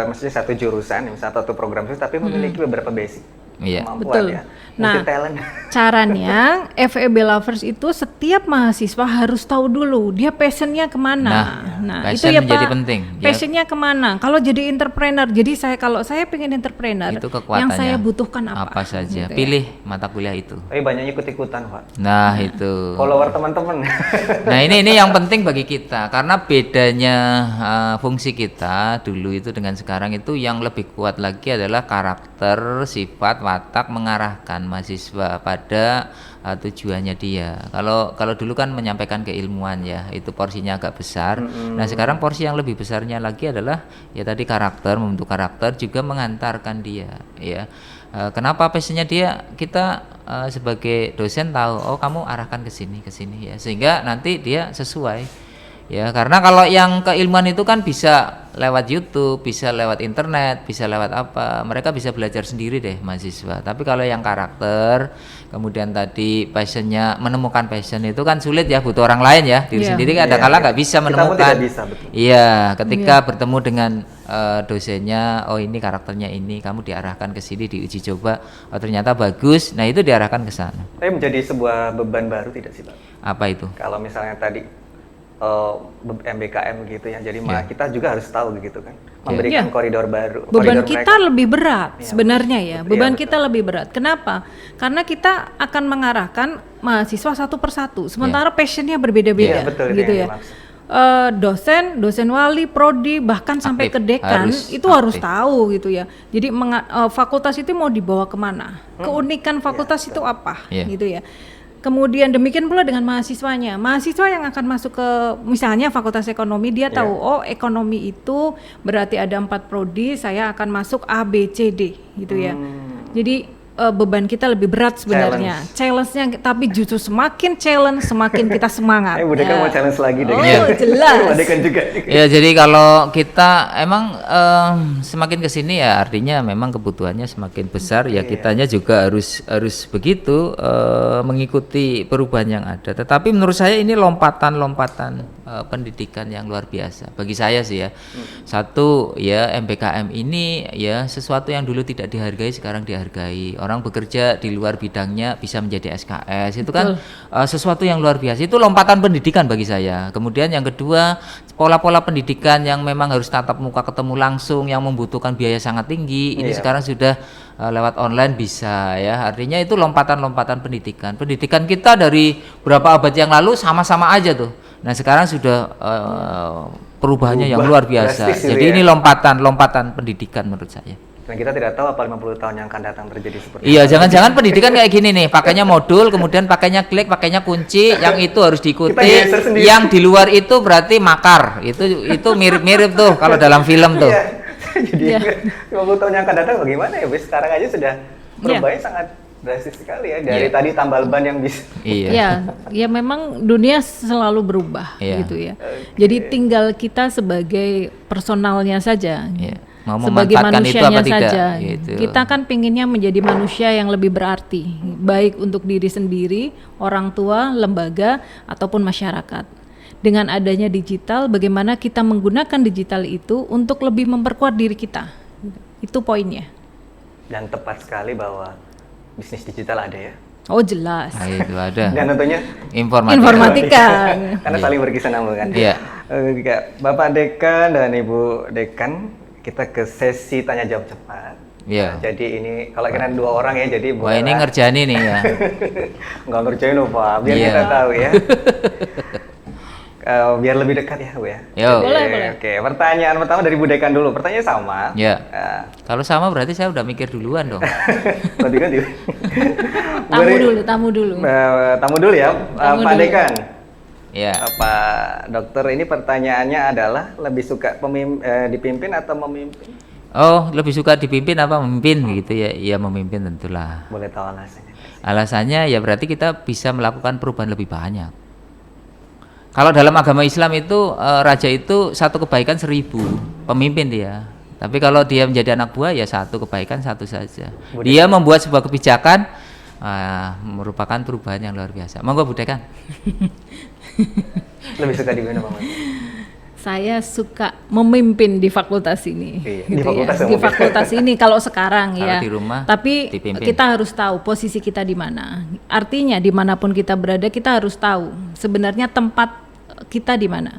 maksudnya satu jurusan, misalnya satu program khusus, tapi memiliki beberapa basic Iya. kemampuan Betul. ya. Nah, Multi talent. Caranya FEB Lovers itu setiap mahasiswa harus tahu dulu dia passionnya kemana. Nah, itu passion ya menjadi Pak. penting. Ya. Passionnya kemana? Kalau jadi entrepreneur, jadi kalau saya pengen entrepreneur, Itu yang kekuatannya. saya butuhkan apa? Apa saja. Gitu ya. Pilih mata kuliah itu. Tapi banyak ikut-ikutan Pak. Nah, itu. Follower teman-teman. Nah, ini yang penting bagi kita karena bedanya fungsi kita dulu itu dengan sekarang itu yang lebih kuat lagi adalah karakter, sifat, watak mengarahkan mahasiswa pada tujuannya dia. Kalau dulu kan menyampaikan keilmuan ya, itu porsinya agak besar. Nah, sekarang porsi yang lebih besarnya lagi adalah ya tadi karakter, membentuk karakter juga mengantarkan dia ya. Kenapa passionnya dia kita sebagai dosen tahu oh kamu arahkan ke sini ya sehingga nanti dia sesuai ya karena kalau yang keilmuan itu kan bisa lewat YouTube, bisa lewat internet, bisa lewat apa mereka bisa belajar sendiri deh mahasiswa. Tapi kalau yang karakter kemudian tadi passionnya menemukan passion itu kan sulit ya butuh orang lain ya diri Iya. sendiri ada kala nggak bisa Kita pun menemukan. tidak bisa, betul. Iya, ketika bertemu dengan dosennya, oh ini karakternya ini, kamu diarahkan ke sini diuji coba, oh ternyata bagus, nah itu diarahkan ke sana. Tapi menjadi sebuah beban baru tidak sih Pak? Apa itu? Kalau misalnya tadi MBKM gitu ya, jadi Iya. kita juga harus tahu gitu kan, memberikan Iya. koridor baru. Beban koridor kita mereka. lebih berat Iya, sebenarnya ya. betul, Beban iya, kita lebih berat. Kenapa? Karena kita akan mengarahkan mahasiswa satu persatu, sementara passionnya berbeda-beda, Iya, betul, itu gitu yang ya. dimaksud. Dosen wali, prodi, bahkan sampai ke Aktif, dekan harus itu harus aktif. tahu gitu ya. Jadi fakultas itu mau dibawa kemana? Keunikan fakultas itu apa? Iya. Gitu ya. Kemudian demikian pula dengan mahasiswanya. Mahasiswa yang akan masuk ke misalnya fakultas ekonomi dia tahu oh ekonomi itu berarti ada 4 prodi, saya akan masuk A B C D gitu ya. Jadi beban kita lebih berat sebenarnya. Challenge-nya tapi justru semakin challenge semakin kita semangat. Bu Dekan mau challenge lagi deh. Oh, Iya. jelas. Bu Dekan juga. Ya jadi kalau kita emang semakin kesini ya artinya memang kebutuhannya semakin besar ya kitanya juga harus begitu mengikuti perubahan yang ada. Tetapi menurut saya ini lompatan pendidikan yang luar biasa bagi saya sih ya. Satu ya MBKM ini ya sesuatu yang dulu tidak dihargai sekarang dihargai. Orang bekerja di luar bidangnya bisa menjadi SKS itu kan sesuatu yang luar biasa. Itu lompatan pendidikan bagi saya. Kemudian yang kedua pola-pola pendidikan yang memang harus tatap muka ketemu langsung yang membutuhkan biaya sangat tinggi ini sekarang sudah lewat online bisa ya. Artinya itu lompatan-lompatan pendidikan. Pendidikan kita dari berapa abad yang lalu sama-sama aja tuh. Nah sekarang sudah perubahannya yang luar biasa. drastis gitu Jadi ya. ini lompatan pendidikan menurut saya. Dan kita tidak tahu apa 50 tahun yang akan datang terjadi seperti Iya, jangan-jangan pendidikan kayak gini nih, pakainya modul, kemudian pakainya klik, pakainya kunci, yang itu harus diikuti, Kita geser sendiri. yang di luar itu berarti makar. Itu mirip-mirip tuh kalau dalam film tuh. Iya. Jadi 50 tahun yang akan datang bagaimana ya? Sekarang aja sudah perubahannya sangat drastis sekali ya. Dari Iya. tadi tambal ban yang bisa. Iya. Ya memang dunia selalu berubah Iya. gitu ya. Jadi tinggal kita sebagai personalnya saja. Iya. Mau Sebagai memanfaatkan itu manusianya apa tidak, saja. gitu. Kita kan pinginnya menjadi manusia yang lebih berarti, baik untuk diri sendiri, orang tua, lembaga, ataupun masyarakat. Dengan adanya digital, bagaimana kita menggunakan digital itu untuk lebih memperkuat diri kita. Itu poinnya. Dan tepat sekali bahwa bisnis digital ada ya. Oh jelas. Nah, itu ada Dan tentunya Informatika. karena saling berkesinambungan kan. Iya. Oke, Bapak Dekan dan Ibu Dekan, kita ke sesi tanya jawab cepat. Iya. Nah, jadi ini kalau kira 2 orang ya, jadi Wah, ini ngerjain ini ya. nggak ngerjain loh Pak, biar Iya. kita tahu ya. Biar lebih dekat ya Bu ya. Yo. Jadi, Boleh. Oke, pertanyaan pertama dari Bu Dekan dulu. Pertanyaan sama. Ya. Nah, Kalau sama berarti saya udah mikir duluan dong. ganti-ganti. Tamu dulu. Tamu dulu ya, Tamu Pak dulu. Dekan. Ya. Pak Dokter, ini pertanyaannya adalah lebih suka dipimpin atau memimpin? Oh, lebih suka dipimpin apa memimpin gitu ya? Iya, memimpin tentulah. Boleh tahu alasannya? Alasannya ya berarti kita bisa melakukan perubahan lebih banyak. Kalau dalam agama Islam itu raja itu 1 kebaikan 1000 pemimpin dia. Tapi kalau dia menjadi anak buah ya 1 kebaikan 1 saja. Dia membuat sebuah kebijakan merupakan perubahan yang luar biasa. Monggo Bu Dekan. Lebih suka dipimpin apa? Saya suka memimpin di fakultas ini. Iya, gitu di fakultas ya. ya, Di mungkin. fakultas ini kalau sekarang Kalau ya. di rumah Tapi dipimpin. kita harus tahu posisi kita di mana. Artinya dimanapun kita berada kita harus tahu sebenarnya tempat kita di mana.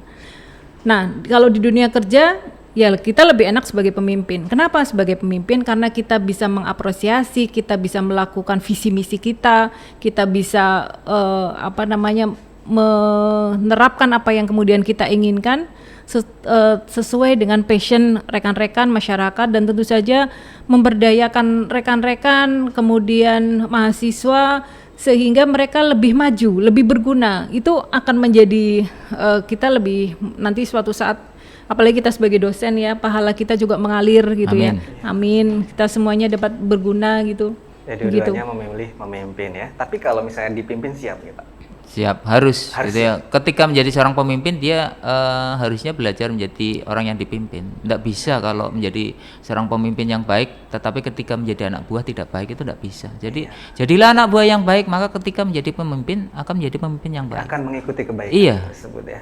Nah, kalau di dunia kerja ya kita lebih enak sebagai pemimpin. Kenapa sebagai pemimpin? Karena kita bisa mengapresiasi, kita bisa melakukan visi misi kita bisa menerapkan apa yang kemudian kita inginkan sesuai dengan passion rekan-rekan masyarakat, dan tentu saja memberdayakan rekan-rekan kemudian mahasiswa sehingga mereka lebih maju, lebih berguna. Itu akan menjadi kita lebih nanti suatu saat, apalagi kita sebagai dosen ya, pahala kita juga mengalir gitu. Amin. Ya. Amin. Kita semuanya dapat berguna gitu. Jadi dua-duanya memilih memimpin ya. Tapi kalau misalnya dipimpin siap ya Pak? Siap, harus Harus gitu ya. Ketika menjadi seorang pemimpin dia harusnya belajar menjadi orang yang dipimpin. Tidak bisa kalau menjadi seorang pemimpin yang baik tetapi ketika menjadi anak buah tidak baik, itu tidak bisa. Jadi jadilah anak buah yang baik, maka ketika menjadi pemimpin akan menjadi pemimpin yang baik. Akan mengikuti kebaikan Iya. tersebut ya.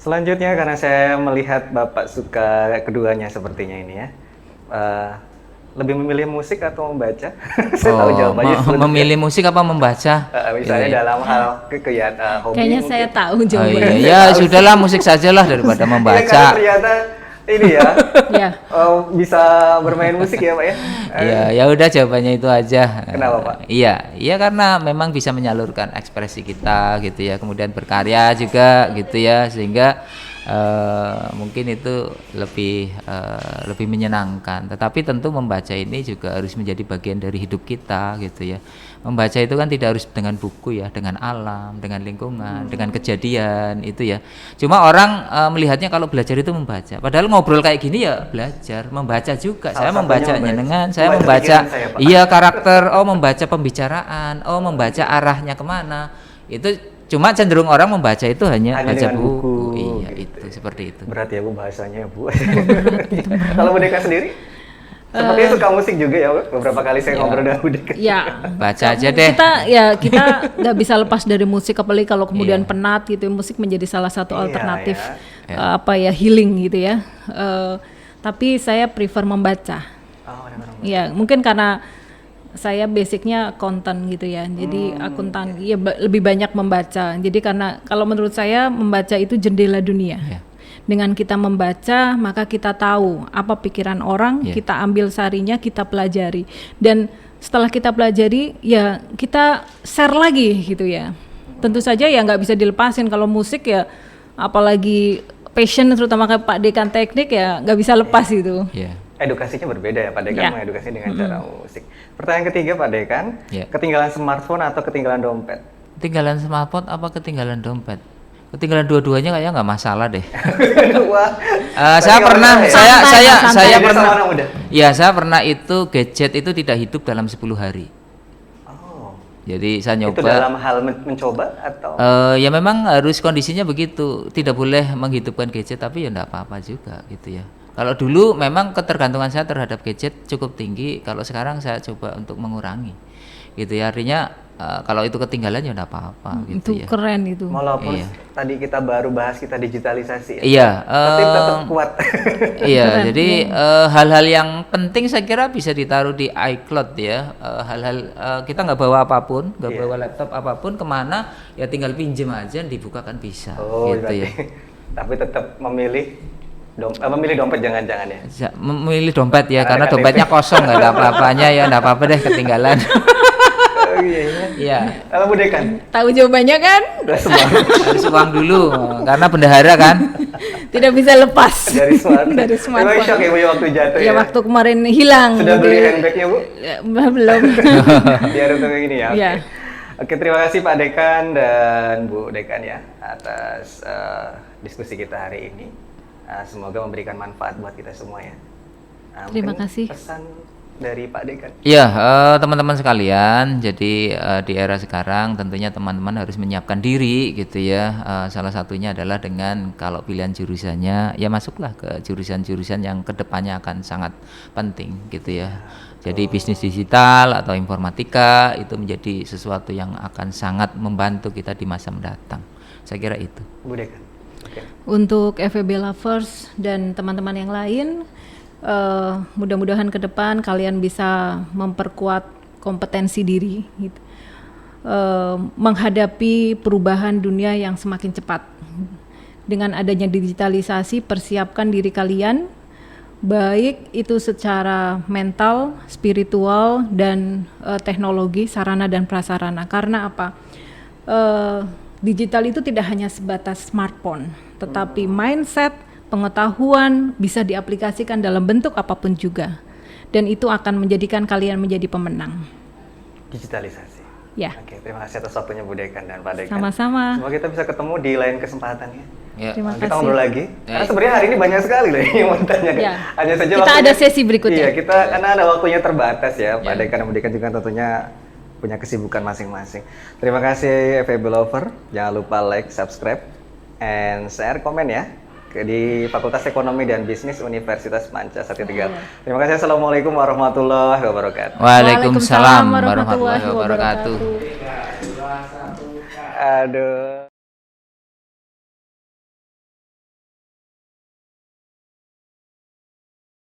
Selanjutnya, karena saya melihat Bapak suka keduanya sepertinya ini ya. Lebih memilih musik atau membaca? Saya tahu jawabannya. Memilih musik apa membaca? Misalnya Gitu ya. dalam hal hobi. Kayaknya mungkin. saya tahu Oh, jawabannya. iya, ya sudahlah, musik sajalah daripada Iya, membaca. karena ternyata ini ya. Ya. Bisa bermain musik ya Pak ya? Iya, ya udah jawabannya itu aja. Kenapa, Pak? Iya karena memang bisa menyalurkan ekspresi kita gitu ya, kemudian berkarya juga gitu ya, sehingga mungkin itu lebih menyenangkan. Tetapi tentu membaca ini juga harus menjadi bagian dari hidup kita gitu ya. Membaca itu kan tidak harus dengan buku ya, dengan alam, dengan lingkungan, dengan kejadian itu ya. Cuma orang melihatnya kalau belajar itu membaca. Padahal ngobrol kayak gini ya belajar, membaca juga. Saya Salah membaca satunya dengan, membaca. saya Membaca membaca pikiran saya, Pak. iya karakter, membaca pembicaraan, membaca arahnya kemana. Itu cuma cenderung orang membaca itu hanya baca dengan buku. Iya, gitu. itu seperti itu. Berat ya Bu bahasanya Bu. Kalau Bu Deka sendiri? Sepertinya suka musik juga ya Bu. Beberapa kali saya ngobrol dengan Bu Deka. Ya. Baca aja deh. Kita nggak bisa lepas dari musik, apalagi kalau kemudian Iya. penat gitu. Musik menjadi salah satu Iya, alternatif ya. healing gitu ya. Tapi saya prefer membaca. Oh, ada orang. Ya mungkin karena saya basicnya akuntan gitu ya, jadi akuntan ya lebih banyak membaca. Jadi karena kalau menurut saya membaca itu jendela dunia. Ya. Dengan kita membaca maka kita tahu apa pikiran orang, Ya. kita ambil sarinya, kita pelajari, dan setelah kita pelajari ya kita share lagi gitu ya. Tentu saja ya nggak bisa dilepasin kalau musik ya, apalagi passion terutama kayak Pak Dekan teknik ya nggak bisa lepas gitu. Ya. Edukasinya berbeda ya Pak Dekan, Ya. mengedukasi dengan cara musik. Pertanyaan ketiga Pak Dekan, Ya. ketinggalan smartphone atau ketinggalan dompet? Ketinggalan smartphone apa ketinggalan dompet? Ketinggalan dua-duanya kayaknya nggak masalah deh. Wah, Saya pernah, saya Santai, pernah. sama anak muda. Ya, saya pernah itu gadget itu tidak hidup dalam 10 hari. Oh, Jadi saya itu nyoba. dalam hal mencoba atau? Ya memang harus kondisinya begitu, tidak boleh menghidupkan gadget, tapi ya enggak apa-apa juga gitu ya. Kalau dulu memang ketergantungan saya terhadap gadget cukup tinggi, kalau sekarang saya coba untuk mengurangi gitu ya. Artinya kalau itu ketinggalan ya enggak apa-apa Itu gitu ya. keren itu. Walaupun Iya. tadi kita baru bahas kita digitalisasi ya. Iya, Tapi tetap kuat. iya, jadi hal-hal yang penting saya kira bisa ditaruh di iCloud ya. Hal-hal kita nggak bawa apapun, nggak Iya. bawa laptop apapun kemana, ya tinggal pinjem aja, dibukakan bisa, Oh, gitu berarti. ya. Tapi tetap memilih memilih dompet jangan-jangan ya. Memilih dompet ya, karena Karena dompetnya kosong, nggak ada apa-apanya ya, nggak apa-apa deh ketinggalan. Oh iya. Iya, Kalau Bu Dekan, Tahu jawabannya kan? udah semua harus uang dulu, karena bendahara kan. Tidak bisa lepas dari smartphone. dari Memang smartphone. shock ya Bu ya waktu jatuh Ya ya. waktu kemarin hilang. Sudah beli Di- handbagnya Bu? Ya, belum. Biar untuk ini ya. Oke. Iya. Oke, terima kasih Pak Dekan dan Bu Dekan ya atas diskusi kita hari ini. Semoga memberikan manfaat buat kita semua ya. Terima mungkin kasih. Pesan dari Pak Dekan. Ya, teman-teman sekalian, jadi di era sekarang tentunya teman-teman harus menyiapkan diri gitu ya. Salah satunya adalah dengan kalau pilihan jurusannya, ya masuklah ke jurusan-jurusan yang kedepannya akan sangat penting gitu ya. Jadi bisnis digital atau informatika itu menjadi sesuatu yang akan sangat membantu kita di masa mendatang. Saya kira itu. Bu Dekan. Oke. Untuk FEB Lovers dan teman-teman yang lain, mudah-mudahan ke depan kalian bisa memperkuat kompetensi diri gitu. Menghadapi perubahan dunia yang semakin cepat. Dengan adanya digitalisasi, persiapkan diri kalian baik itu secara mental, spiritual dan teknologi, sarana dan prasarana. Karena apa? Digital itu tidak hanya sebatas smartphone, tetapi mindset, pengetahuan bisa diaplikasikan dalam bentuk apapun juga, dan itu akan menjadikan kalian menjadi pemenang. Digitalisasi. Ya, Oke, terima kasih atas waktunya Bu Dekan dan Pak Dekan. sama-sama. Semoga kita bisa ketemu di lain kesempatan ya. Ya. Terima Kita kasih. ngobrol lagi. Karena sebenarnya hari ini banyak sekali loh yang mau ditanyakan. Ya. Hanya saja Kita ada sesi berikutnya. Iya, kita karena ada waktunya terbatas ya. Pak Ya. Dekan dan Bu Dekan juga tentunya punya kesibukan masing-masing. Terima kasih FEB Lover. Jangan lupa like, subscribe, and share, komen ya di Fakultas Ekonomi dan Bisnis Universitas Pancasila Tegal. Terima kasih. Assalamualaikum warahmatullahi wabarakatuh. Waalaikumsalam warahmatullahi wabarakatuh. Aduh.